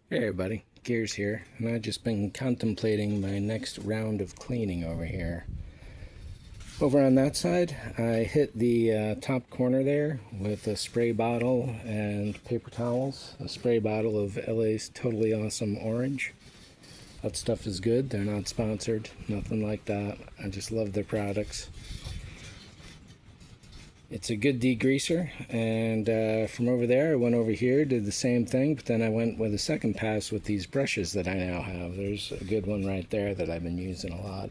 Hey everybody, Gears here, and I've just been contemplating my next round of cleaning over here. Over on that side, I hit the top corner there with a spray bottle and paper towels. A spray bottle of LA's Totally Awesome Orange. That stuff is good. They're not sponsored, nothing like that. I just love their products. It's a good degreaser, and from over there I went over here, did the same thing, but then I went with a second pass with these brushes that I now have. There's a good one right there that I've been using a lot.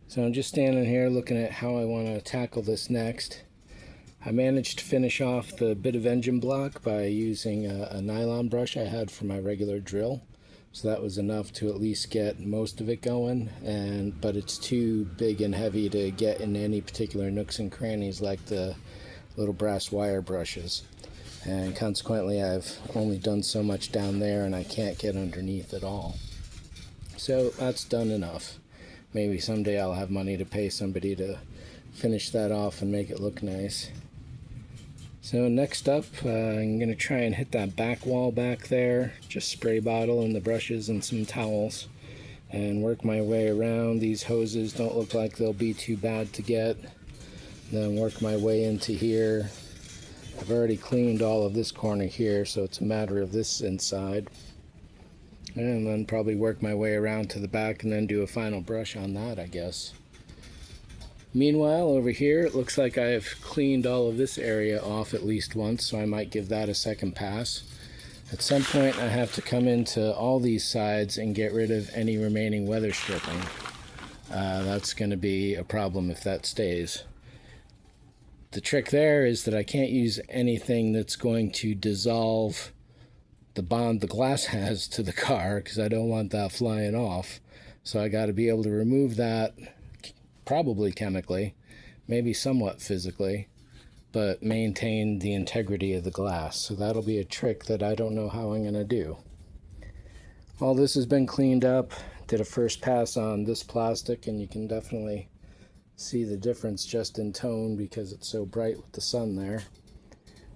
So I'm just standing here looking at how I want to tackle this next. I managed to finish off the bit of engine block by using a nylon brush I had for my regular drill. So that was enough to at least get most of it going, but it's too big and heavy to get in any particular nooks and crannies like the little brass wire brushes. And consequently, I've only done so much down there and I can't get underneath at all. So that's done enough. Maybe someday I'll have money to pay somebody to finish that off and make it look nice. So next up, I'm going to try and hit that back wall back there, just spray bottle and the brushes and some towels, and work my way around. These hoses don't look like they'll be too bad to get. Then work my way into here. I've already cleaned all of this corner here, so it's a matter of this inside. And then probably work my way around to the back and then do a final brush on that, I guess. Meanwhile, over here, it looks like I've cleaned all of this area off at least once, so I might give that a second pass. At some point, I have to come into all these sides and get rid of any remaining weather stripping. That's going to be a problem if that stays. The trick there is that I can't use anything that's going to dissolve the bond the glass has to the car, because I don't want that flying off. So I got to be able to remove that, probably chemically, maybe somewhat physically, but maintain the integrity of the glass. So that'll be a trick that I don't know how I'm going to do. All this has been cleaned up. Did a first pass on this plastic, and you can definitely see the difference just in tone because it's so bright with the sun there.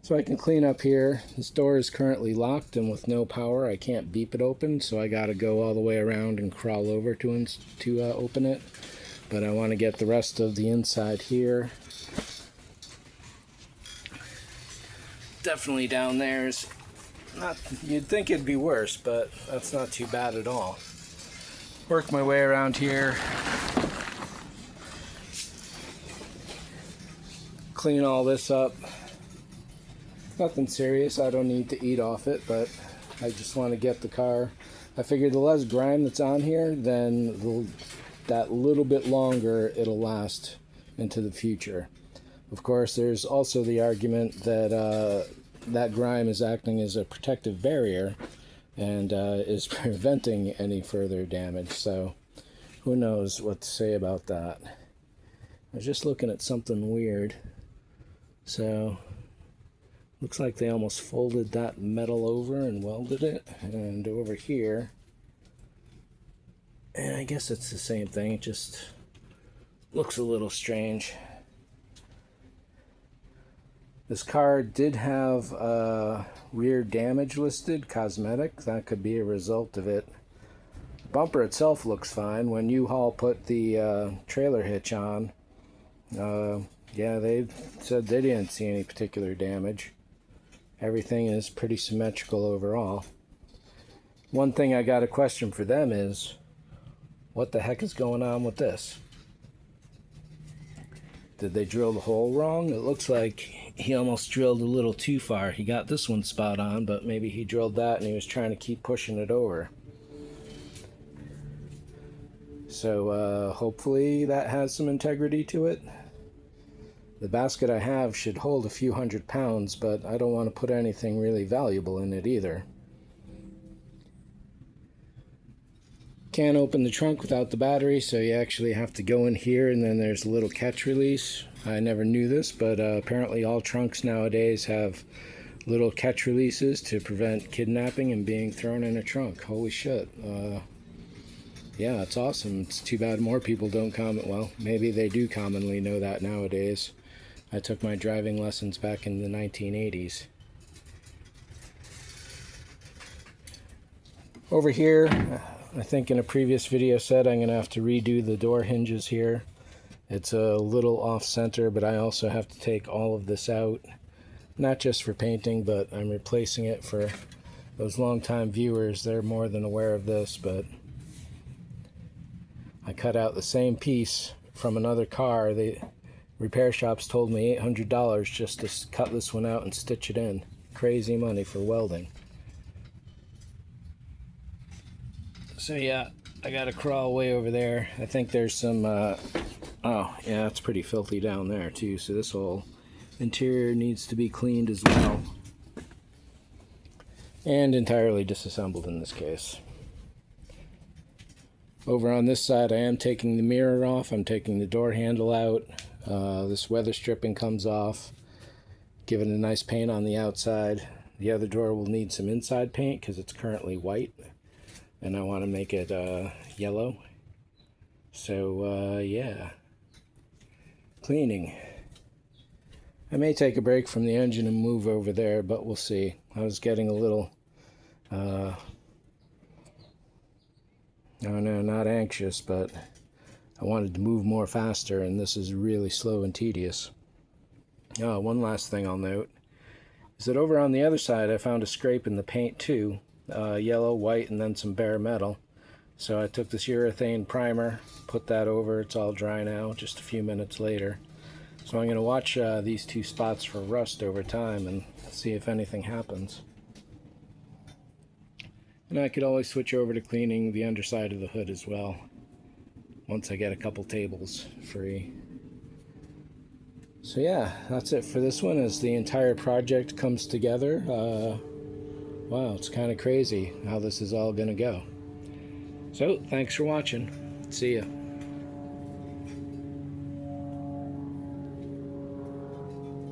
So I can clean up here. This door is currently locked, and with no power I can't beep it open, so I got to go all the way around and crawl over to open it. But I want to get the rest of the inside here. Definitely down there is not, you'd think it'd be worse, but that's not too bad at all. Work my way around here. Clean all this up. Nothing serious, I don't need to eat off it, but I just want to get the car. I figure the less grime that's on here, then that little bit longer it'll last into the future. Of course, there's also the argument that that grime is acting as a protective barrier and is preventing any further damage, so who knows what to say about that. I was just looking at something weird. So looks like they almost folded that metal over and welded it, and over here, and I guess it's the same thing, it just looks a little strange. This car did have rear damage listed, cosmetic. That could be a result of it. The bumper itself looks fine. When U-Haul put the trailer hitch on, yeah, they said they didn't see any particular damage. Everything is pretty symmetrical overall. One thing I got a question for them is, what the heck is going on with this? Did they drill the hole wrong? It looks like he almost drilled a little too far. He got this one spot on, but maybe he drilled that and he was trying to keep pushing it over. So hopefully that has some integrity to it. The basket I have should hold a few hundred pounds, but I don't want to put anything really valuable in it either. Can't open the trunk without the battery, so you actually have to go in here, and then there's a little catch release. I never knew this, but apparently all trunks nowadays have little catch releases to prevent kidnapping and being thrown in a trunk. Holy shit. Yeah, it's awesome. It's too bad more people don't well, maybe they do commonly know that nowadays. I took my driving lessons back in the 1980s. Over here, I think in a previous video said I'm going to have to redo the door hinges here. It's a little off center, but I also have to take all of this out. Not just for painting, but I'm replacing it for those longtime viewers. They're more than aware of this, but I cut out the same piece from another car. The repair shops told me $800 just to cut this one out and stitch it in. Crazy money for welding. So yeah, I gotta crawl way over there. I think there's some, oh yeah, it's pretty filthy down there too. So this whole interior needs to be cleaned as well. And entirely disassembled in this case. Over on this side, I am taking the mirror off. I'm taking the door handle out. This weather stripping comes off. Give it a nice paint on the outside. The other door will need some inside paint because it's currently white. And I want to make it yellow. So yeah, cleaning. I may take a break from the engine and move over there, but we'll see. I was getting a little, I don't know, not anxious, but I wanted to move more faster, and this is really slow and tedious. One last thing I'll note is that over on the other side I found a scrape in the paint too. Yellow, white, and then some bare metal. So I took this urethane primer, put that over. It's all dry now, just a few minutes later. So I'm going to watch these two spots for rust over time and see if anything happens. And I could always switch over to cleaning the underside of the hood as well, once I get a couple tables free. So yeah, that's it for this one as the entire project comes together. Wow, it's kind of crazy how this is all going to go. So, thanks for watching. See ya.